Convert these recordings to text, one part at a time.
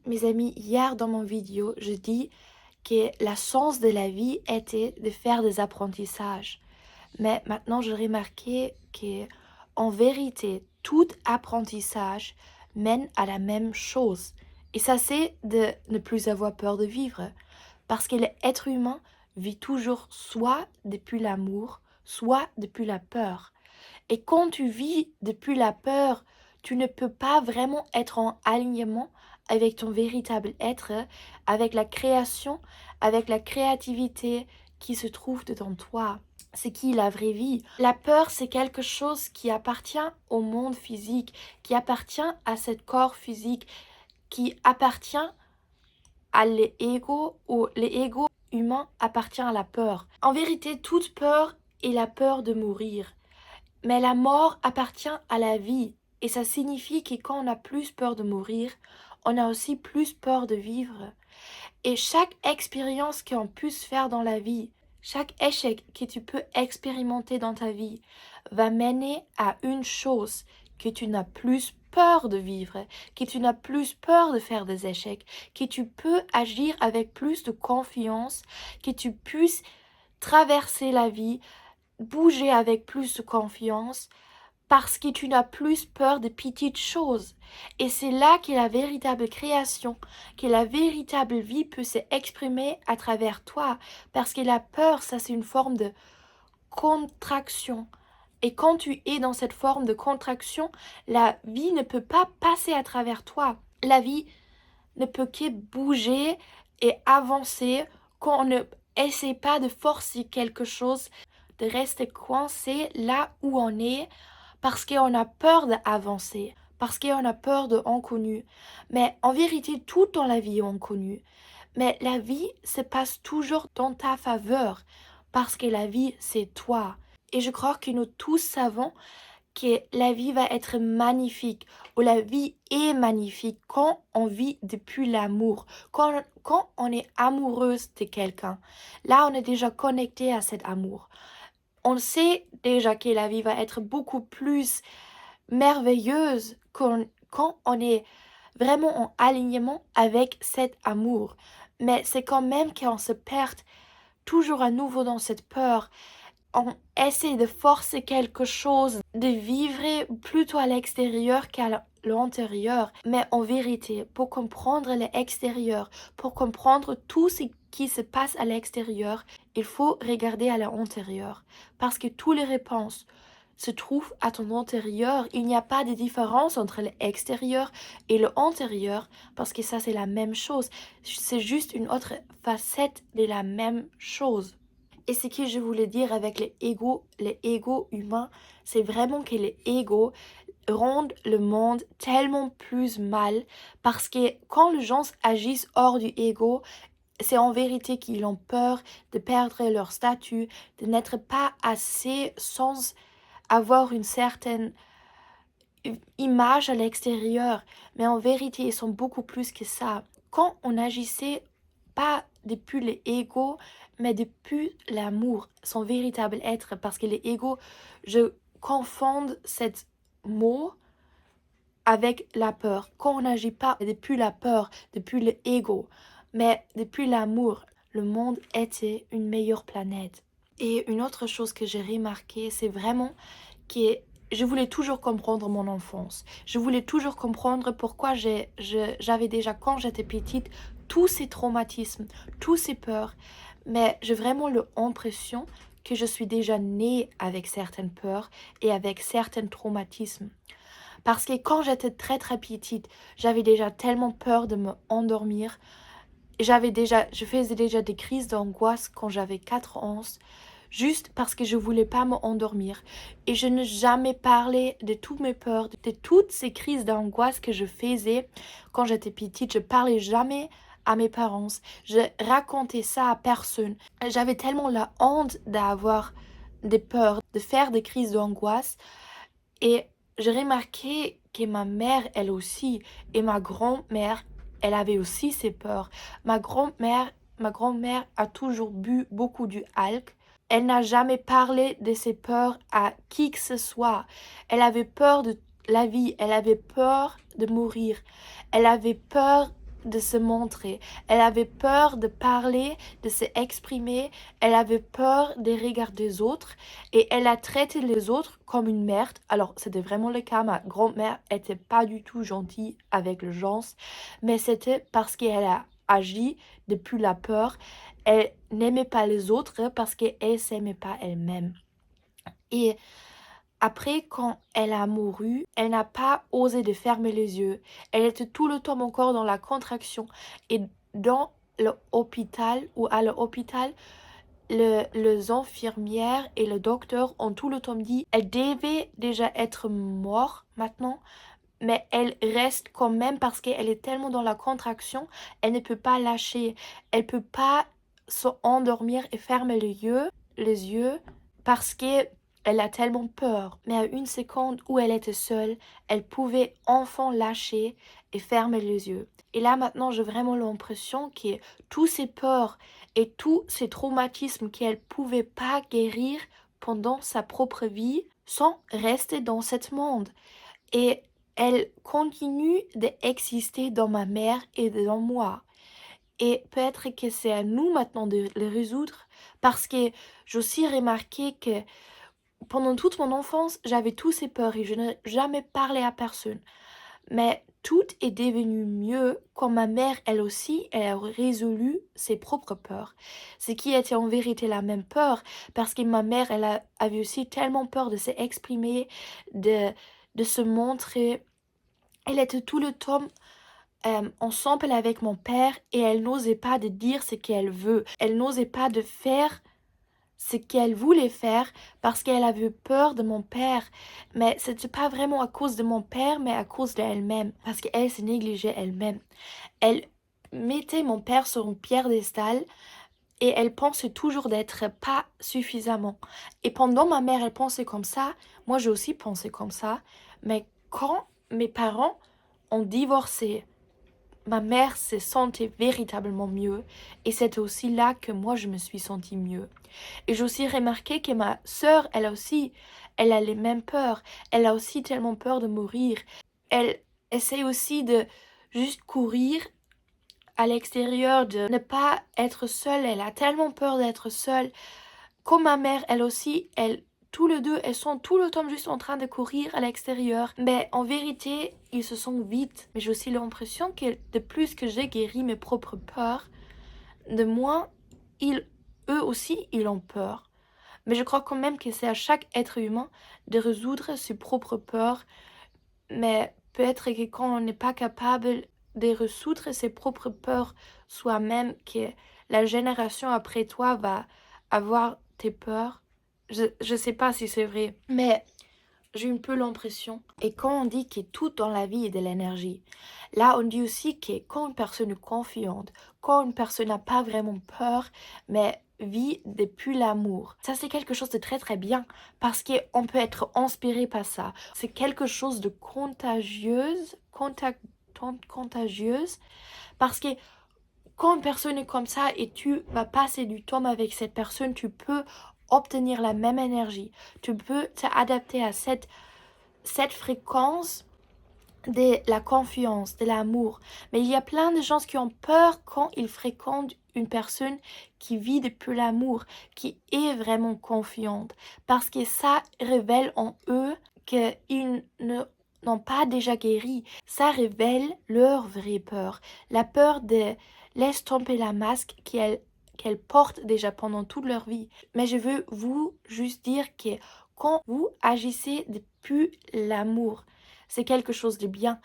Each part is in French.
Mes amis, hier dans mon vidéo, je dis que la sens de la vie était de faire des apprentissages. Mais maintenant, j'ai remarqué que, en vérité, tout apprentissage mène à la même chose. Et ça, c'est de ne plus avoir peur de vivre. Parce que l'être humain vit toujours soit depuis l'amour, soit depuis la peur. Et quand tu vis depuis la peur, tu ne peux pas vraiment être en alignement avec ton véritable être, avec la création, avec la créativité qui se trouve dedans toi. C'est qui la vraie vie. La peur, c'est quelque chose qui appartient au monde physique, qui appartient à ce corps physique, qui appartient à l'ego ou l'ego humain appartient à la peur. En vérité, toute peur est la peur de mourir. Mais la mort appartient à la vie et ça signifie que quand on a plus peur de mourir, on a aussi plus peur de vivre. Et chaque expérience qu'on puisse faire dans la vie, chaque échec que tu peux expérimenter dans ta vie va mener à une chose, que tu n'as plus peur de vivre, que tu n'as plus peur de faire des échecs, que tu peux agir avec plus de confiance, que tu puisses traverser la vie, bouger avec plus de confiance, parce que tu n'as plus peur de petites choses. Et c'est là que la véritable création, que la véritable vie peut s'exprimer à travers toi. Parce que la peur, ça c'est une forme de contraction. Et quand tu es dans cette forme de contraction, la vie ne peut pas passer à travers toi. La vie ne peut que bouger et avancer quand on ne essaie pas de forcer quelque chose, de rester coincé là où on est parce qu'on a peur d'avancer, parce qu'on a peur de l'inconnu. Mais en vérité, tout dans la vie est inconnu. Mais la vie se passe toujours dans ta faveur, parce que la vie, c'est toi. Et je crois que nous tous savons que la vie va être magnifique, ou la vie est magnifique quand on vit depuis l'amour, quand on est amoureuse de quelqu'un. Là, on est déjà connecté à cet amour. On sait déjà que la vie va être beaucoup plus merveilleuse quand on est vraiment en alignement avec cet amour. Mais c'est quand même qu'on se perd toujours à nouveau dans cette peur. On essaie de forcer quelque chose, de vivre plutôt à l'extérieur qu'à l'intérieur. Mais en vérité, pour comprendre l'extérieur, pour comprendre tout ce qui se passe à l'extérieur, il faut regarder à l'intérieur. Parce que toutes les réponses se trouvent à ton intérieur. Il n'y a pas de différence entre l'extérieur et l'intérieur, parce que ça c'est la même chose. C'est juste une autre facette de la même chose. Et ce que je voulais dire avec les égos humains, c'est vraiment que les égos rendent le monde tellement plus mal parce que quand les gens agissent hors du ego, c'est en vérité qu'ils ont peur de perdre leur statut, de n'être pas assez sans avoir une certaine image à l'extérieur. Mais en vérité, ils sont beaucoup plus que ça. Quand on agissait pas depuis l'ego, mais depuis l'amour, son véritable être, parce que l'ego, je confonds cet mot avec la peur. Quand on n'agit pas depuis la peur, depuis l'ego, mais depuis l'amour, le monde était une meilleure planète. Et une autre chose que j'ai remarqué, c'est vraiment que je voulais toujours comprendre mon enfance. Je voulais toujours comprendre pourquoi j'avais déjà, quand j'étais petite, tous ces traumatismes, tous ces peurs. Mais j'ai vraiment l'impression que je suis déjà née avec certaines peurs et avec certains traumatismes. Parce que quand j'étais très très petite, j'avais déjà tellement peur de me endormir. Je faisais déjà des crises d'angoisse quand j'avais 4 ans, juste parce que je voulais pas m'endormir. Et je n'ai jamais parlé de toutes mes peurs, de toutes ces crises d'angoisse que je faisais quand j'étais petite. Je parlais jamais à mes parents. Je racontais ça à personne. J'avais tellement la honte d'avoir des peurs, de faire des crises d'angoisse. Et j'ai remarqué que ma mère, elle aussi, et ma grand-mère, elle avait aussi ses peurs. Ma grand-mère a toujours bu beaucoup du alcool. Elle n'a jamais parlé de ses peurs à qui que ce soit. Elle avait peur de la vie, elle avait peur de mourir, elle avait peur de se montrer. Elle avait peur de parler, de s'exprimer. Elle avait peur des regards des autres. Et elle a traité les autres comme une merde. Alors, c'était vraiment le cas. Ma grand-mère était pas du tout gentille avec les gens. Mais c'était parce qu'elle a agi depuis la peur. Elle n'aimait pas les autres parce qu'elle s'aimait pas elle-même. Et après, quand elle a mouru, elle n'a pas osé de fermer les yeux. Elle était tout le temps encore dans la contraction. Et dans l'hôpital, ou à l'hôpital, les infirmières et le docteur ont tout le temps dit elle devait déjà être morte maintenant, mais elle reste quand même parce qu'elle est tellement dans la contraction, elle ne peut pas lâcher. Elle peut pas s'endormir et fermer les yeux parce que elle a tellement peur. Mais à une seconde où elle était seule, elle pouvait enfin lâcher et fermer les yeux. Et là maintenant, j'ai vraiment l'impression que tous ces peurs et tous ces traumatismes qu'elle pouvait pas guérir pendant sa propre vie sont restés dans ce monde. Et elle continue d'exister dans ma mère et dans moi. Et peut-être que c'est à nous maintenant de les résoudre parce que j'ai aussi remarqué que pendant toute mon enfance, j'avais tous ces peurs et je n'ai jamais parlé à personne. Mais tout est devenu mieux quand ma mère, elle aussi, elle a résolu ses propres peurs. Ce qui était en vérité la même peur, parce que ma mère, avait aussi tellement peur de s'exprimer, de se montrer. Elle était tout le temps ensemble avec mon père et elle n'osait pas de dire ce qu'elle veut. Elle n'osait pas de faire ce qu'elle voulait faire parce qu'elle avait peur de mon père. Mais c'était pas vraiment à cause de mon père, mais à cause d'elle-même. Parce qu'elle se négligeait elle-même. Elle mettait mon père sur un piédestal et elle pensait toujours d'être pas suffisamment. Et pendant ma mère, elle pensait comme ça. Moi, j'ai aussi pensé comme ça. Mais quand mes parents ont divorcé, ma mère se sentait véritablement mieux et c'est aussi là que moi je me suis sentie mieux. Et j'ai aussi remarqué que ma sœur, elle a les mêmes peurs. Elle a aussi tellement peur de mourir. Elle essaie aussi de juste courir à l'extérieur, de ne pas être seule. Elle a tellement peur d'être seule. Comme ma mère, elle aussi, tous les deux, elles sont tout le temps juste en train de courir à l'extérieur. Mais en vérité, ils se sont vite. Mais j'ai aussi l'impression que de plus que j'ai guéri mes propres peurs, de moins eux aussi, ils ont peur. Mais je crois quand même que c'est à chaque être humain de résoudre ses propres peurs. Mais peut-être que quand on n'est pas capable de résoudre ses propres peurs soi-même, que la génération après toi va avoir tes peurs. Je sais pas si c'est vrai, mais j'ai un peu l'impression. Et quand on dit que tout dans la vie est de l'énergie, là on dit aussi que quand une personne est confiante, quand une personne n'a pas vraiment peur, mais vit depuis l'amour. Ça c'est quelque chose de très très bien parce qu'on peut être inspiré par ça. C'est quelque chose de contagieuse parce que quand une personne est comme ça et tu vas passer du temps avec cette personne, tu peux obtenir la même énergie. Tu peux t'adapter à cette fréquence de la confiance, de l'amour. Mais il y a plein de gens qui ont peur quand ils fréquentent une personne qui vit depuis l'amour, qui est vraiment confiante. Parce que ça révèle en eux qu'ils n'ont pas déjà guéri. Ça révèle leur vraie peur. La peur de laisse tomber la masque qu'elles portent déjà pendant toute leur vie. Mais je veux vous juste dire que quand vous agissez depuis l'amour, c'est quelque chose de bien.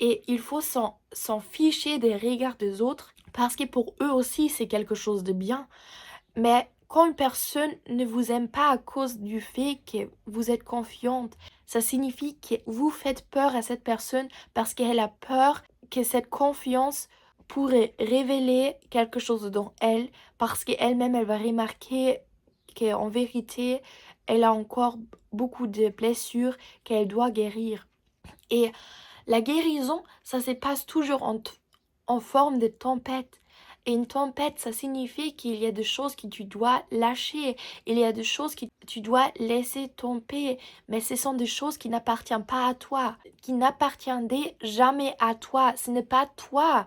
Et il faut s'en ficher des regards des autres parce que pour eux aussi, c'est quelque chose de bien. Mais quand une personne ne vous aime pas à cause du fait que vous êtes confiante, ça signifie que vous faites peur à cette personne parce qu'elle a peur que cette confiance pourrait révéler quelque chose dans elle parce qu'elle-même, elle va remarquer qu'en vérité, elle a encore beaucoup de blessures qu'elle doit guérir. Et la guérison, ça se passe toujours en forme de tempête. Et une tempête, ça signifie qu'il y a des choses que tu dois lâcher, il y a des choses que tu dois laisser tomber, mais ce sont des choses qui n'appartiennent pas à toi, qui n'appartiendraient jamais à toi, ce n'est pas toi.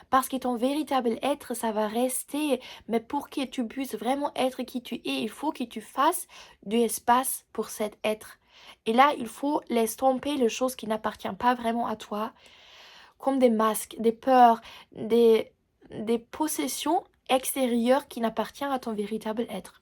Parce que ton véritable être, ça va rester. Mais pour que tu puisses vraiment être qui tu es, il faut que tu fasses du espace pour cet être. Et là, il faut laisser tomber les choses qui n'appartiennent pas vraiment à toi, comme des masques, des peurs, des possessions extérieures qui n'appartiennent à ton véritable être.